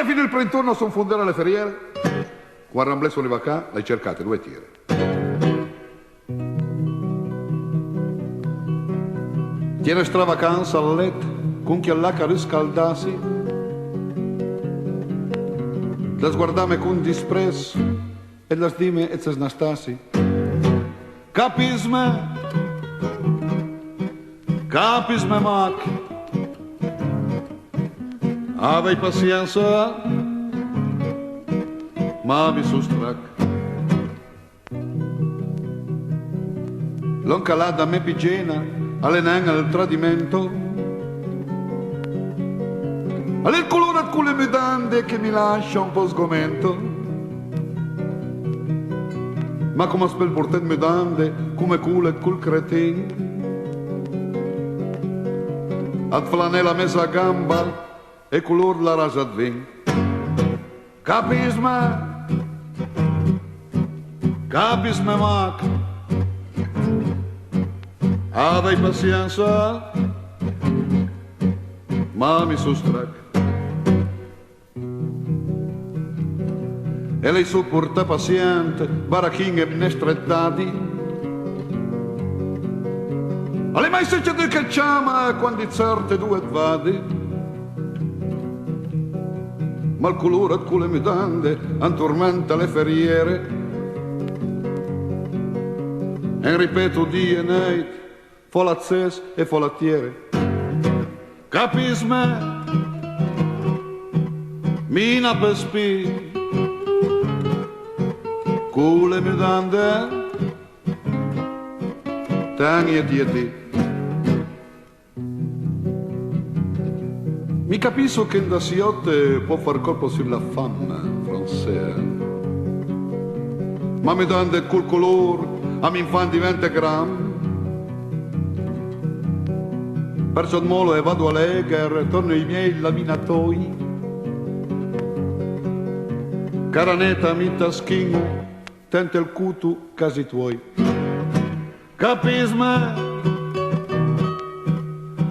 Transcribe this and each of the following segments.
fino il printurno sono fondere le ferriere. Quando Ramblè sono vacà, l'hai cercate 2 tire. Tiene stravacanza al letto, con chi all'acca riscaldasi. La sguardame con disprezzo e la stime e se snastasi. Capisme, Mac. Avei pazienza, ma mi sustrac. L'ho calata a me pigiena, allenanga al tradimento. Alle il colore con le medande che mi lascia un po' sgomento. Ma come spel portet medande, come culo e col cretin. Ad flanella messa a gamba e color la rasa d'vin. Capisme, Mac. Avei pazienza, ma mi sustrac. E lei sopporta paziente, barachin e mnestrettati. Alle mai se c'è del che chiama quando certe 2 vadi. Ma il colore con le medande antormenta le ferriere. E ripeto di e night, folazzes e folattiere. Capisme, mina per spi, con le medande, tani e dieti. Mi capisco che da siotte può far colpo sulla femme francese, ma mi dando col color a mi fan diventa gram. Perciò molo e vado a Leger, torno ai miei laminatoi. Caraneta mi taschino, tente il cutu casi tuoi. Capisme,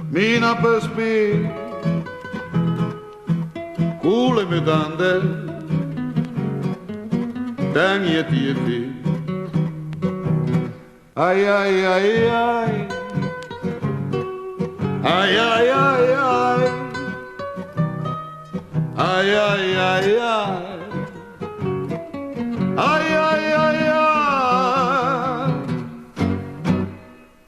mina per spi. Cule mi dande, tani e tieti. Ai ai ai ai, ai ai ai ai, ai ai ai ai.